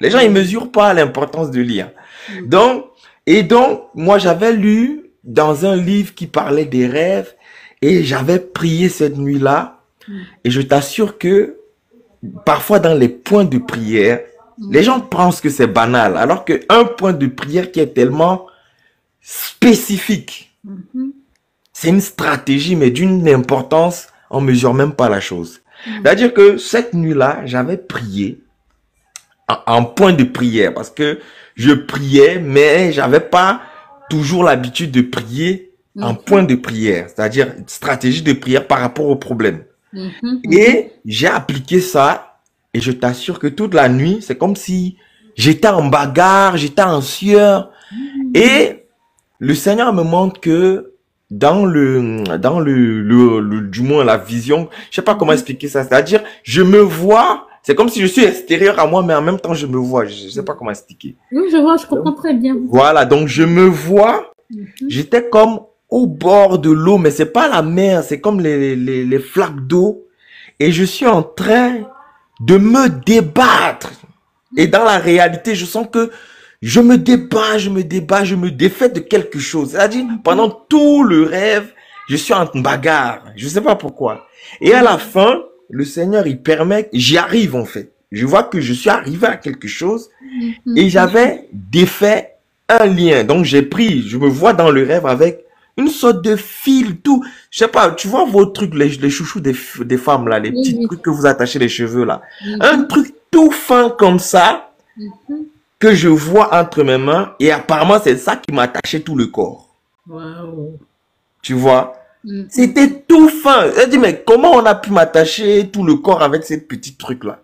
Les gens, ils mesurent pas l'importance de lire. Donc, moi, j'avais lu dans un livre qui parlait des rêves et j'avais prié cette nuit-là. Et je t'assure que parfois dans les points de prière, les gens pensent que c'est banal, alors qu'un point de prière qui est tellement spécifique, c'est une stratégie, mais d'une importance, on ne mesure même pas la chose. C'est-à-dire que cette nuit-là, j'avais prié en point de prière, parce que je priais, mais j'avais pas toujours l'habitude de prier en point de prière, c'est-à-dire stratégie de prière par rapport au problème. Et j'ai appliqué ça, et je t'assure que toute la nuit, c'est comme si j'étais en bagarre, j'étais en sueur, et le Seigneur me montre que du moins la vision, je sais pas comment expliquer ça, c'est-à-dire, je me vois, c'est comme si je suis extérieur à moi, mais en même temps, je me vois, je sais pas comment expliquer. Oui, je vois, je comprends très bien. Voilà, donc je me vois, j'étais comme au bord de l'eau, mais c'est pas la mer, c'est comme les flaques d'eau, et je suis en train de me débattre. Et dans la réalité, je sens que je me défais de quelque chose. C'est-à-dire, pendant tout le rêve, je suis en bagarre. Je sais pas pourquoi. Et à la fin, le Seigneur, il permet, j'y arrive en fait. Je vois que je suis arrivé à quelque chose et j'avais défait un lien. Donc j'ai pris, je me vois dans le rêve avec une sorte de fil, tout. Je sais pas, tu vois vos trucs, les chouchous des femmes là, les petits trucs que vous attachez les cheveux là. Un truc tout fin comme ça, que je vois entre mes mains, et apparemment c'est ça qui m'attachait tout le corps. Wow. Tu vois? C'était tout fin. Elle dit, mais comment on a pu m'attacher tout le corps avec ces petits trucs-là?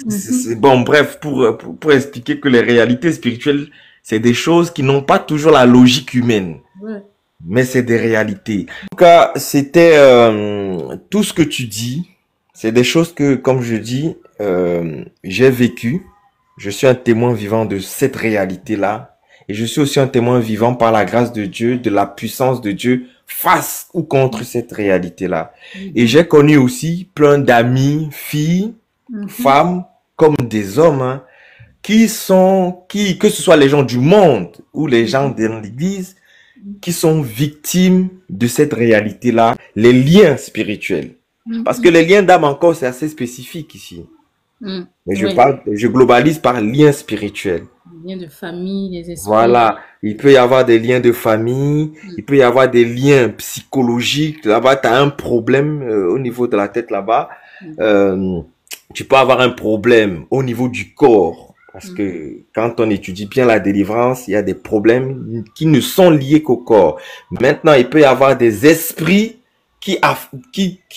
C'est bon, bref, pour expliquer que les réalités spirituelles, c'est des choses qui n'ont pas toujours la logique humaine. Ouais. Mais c'est des réalités. En tout cas, c'était tout ce que tu dis. C'est des choses que, comme je dis, j'ai vécu. Je suis un témoin vivant de cette réalité-là. Et je suis aussi un témoin vivant par la grâce de Dieu, de la puissance de Dieu face ou contre cette réalité-là. Et j'ai connu aussi plein d'amis, filles, femmes, comme des hommes, hein, que ce soit les gens du monde ou les gens de l'église, qui sont victimes de cette réalité-là, les liens spirituels. Parce que les liens d'âme encore, c'est assez spécifique ici. Mais je globalise par liens spirituels. Les liens de famille, les esprits. Voilà, il peut y avoir des liens de famille, il peut y avoir des liens psychologiques. Là-bas, tu as un problème au niveau de la tête là-bas. Tu peux avoir un problème au niveau du corps. Parce que quand on étudie bien la délivrance, il y a des problèmes qui ne sont liés qu'au corps. Maintenant, il peut y avoir des esprits qui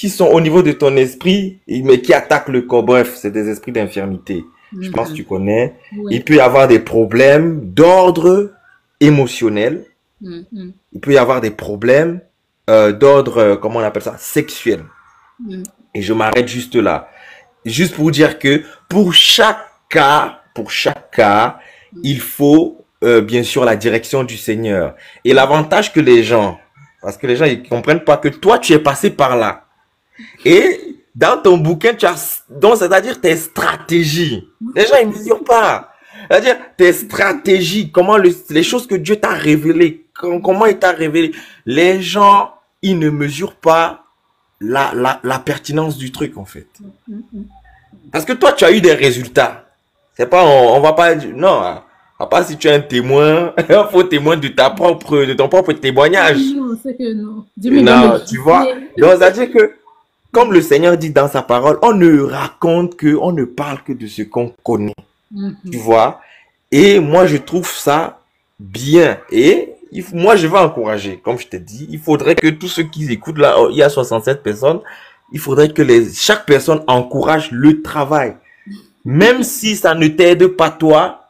sont au niveau de ton esprit, mais qui attaquent le corps. Bref, c'est des esprits d'infirmité. Je pense que tu connais. Il peut y avoir des problèmes d'ordre émotionnel. Il peut y avoir des problèmes d'ordre, comment on appelle ça, sexuel. Et je m'arrête juste là. Juste pour dire que pour chaque cas, il faut bien sûr la direction du Seigneur. Et l'avantage que les gens, parce que les gens ils comprennent pas que toi tu es passé par là. Et dans ton bouquin tu as donc c'est-à-dire tes stratégies. Les gens ils ne mesurent pas. C'est-à-dire tes stratégies, comment les choses que Dieu t'a révélées, comment il t'a révélé. Les gens ils ne mesurent pas la pertinence du truc en fait. Parce que toi tu as eu des résultats. C'est pas, on va pas, non, à part si tu es un témoin, un faux témoin de ton propre témoignage. Non, c'est que non. Non, tu vois. Donc, c'est-à-dire que, comme le Seigneur dit dans sa parole, on ne parle que de ce qu'on connaît. Tu vois. Et moi, je trouve ça bien. Et moi, je vais encourager. Comme je t'ai dit, il faudrait que tous ceux qui écoutent là, il y a 67 personnes, il faudrait que chaque personne encourage le travail. Même si ça ne t'aide pas toi,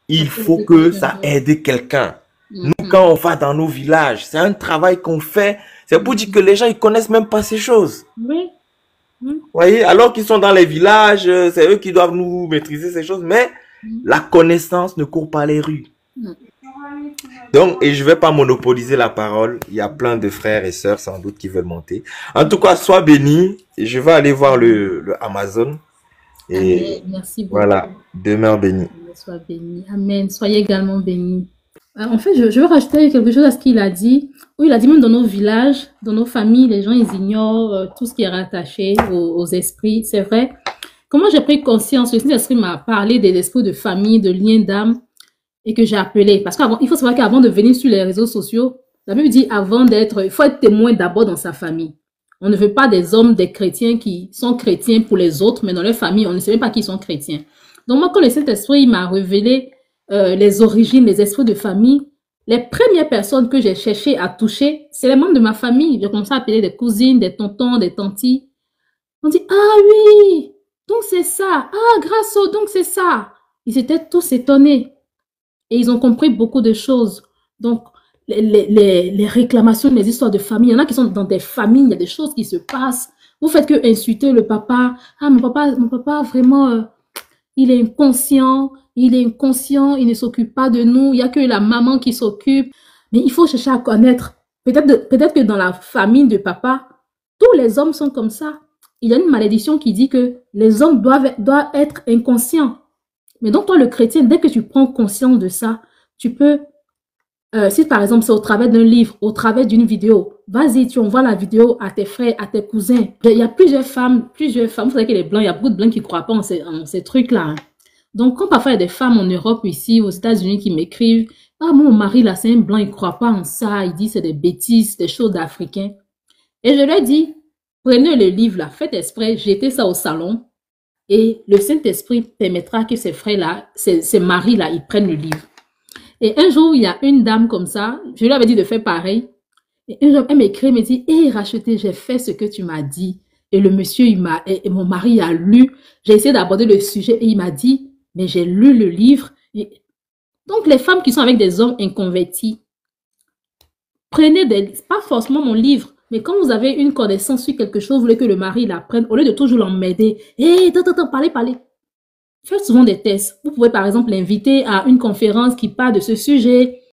il faut que ça aide quelqu'un. Nous, quand on va dans nos villages, c'est un travail qu'on fait. C'est pour dire que les gens, ils connaissent même pas ces choses. Oui. Vous voyez, alors qu'ils sont dans les villages, c'est eux qui doivent nous maîtriser ces choses. Mais la connaissance ne court pas les rues. Donc, et je vais pas monopoliser la parole. Il y a plein de frères et sœurs, sans doute, qui veulent monter. En tout cas, sois béni. Et je vais aller voir le Amazon. Et merci beaucoup. Voilà, demeure béni. soit béni. Amen. Soyez également bénis. En fait, je veux rajouter quelque chose à ce qu'il a dit. Oui, il a dit même dans nos villages, dans nos familles, les gens, ils ignorent tout ce qui est rattaché aux esprits. C'est vrai. Comment j'ai pris conscience, le Saint-Esprit m'a parlé des esprits de famille, de liens d'âme, et que j'ai appelé. Parce qu'avant, il faut savoir qu'avant de venir sur les réseaux sociaux, la Bible dit il faut être témoin d'abord dans sa famille. On ne veut pas des hommes, des chrétiens qui sont chrétiens pour les autres, mais dans leur famille, on ne sait même pas qu'ils sont chrétiens. Donc moi, quand le Saint-Esprit m'a révélé les origines, les esprits de famille, les premières personnes que j'ai cherché à toucher, c'est les membres de ma famille. J'ai commencé à appeler des cousines, des tontons, des tantis. On dit, ah oui, donc c'est ça. Ah, grâce au, donc c'est ça. Ils étaient tous étonnés. Et ils ont compris beaucoup de choses. Donc, les réclamations, les histoires de famille, il y en a qui sont dans des familles, il y a des choses qui se passent. Vous faites que insulter le papa. Ah, mon papa vraiment, il est inconscient, il ne s'occupe pas de nous, il n'y a que la maman qui s'occupe. Mais il faut chercher à connaître. Peut-être que dans la famille de papa, tous les hommes sont comme ça. Il y a une malédiction qui dit que les hommes doivent être inconscients. Mais donc toi, le chrétien, dès que tu prends conscience de ça, tu peux, si par exemple c'est au travers d'un livre, au travers d'une vidéo, vas-y, tu envoies la vidéo à tes frères, à tes cousins. Il y a plusieurs femmes, vous savez que les blancs, il y a beaucoup de blancs qui ne croient pas en ces trucs-là. Donc quand parfois il y a des femmes en Europe ici, aux États-Unis qui m'écrivent, ah mon mari là c'est un blanc, il ne croit pas en ça, il dit c'est des bêtises, des choses d'Africains. Et je leur dis, prenez le livre là, faites exprès, jetez ça au salon. Et le Saint-Esprit permettra que ces frères-là, ces maris-là, ils prennent le livre. Et un jour, il y a une dame comme ça, je lui avais dit de faire pareil. Et un jour, elle m'écrit, elle me dit, hé, Racheté, j'ai fait ce que tu m'as dit. Et le monsieur, et mon mari a lu. J'ai essayé d'aborder le sujet et il m'a dit, mais j'ai lu le livre. Et donc, les femmes qui sont avec des hommes inconvertis, prenez pas forcément mon livre, mais quand vous avez une connaissance sur quelque chose, vous voulez que le mari l'apprenne, au lieu de toujours l'emmerder, hé, parlez. Faites souvent des tests. Vous pouvez par exemple l'inviter à une conférence qui parle de ce sujet.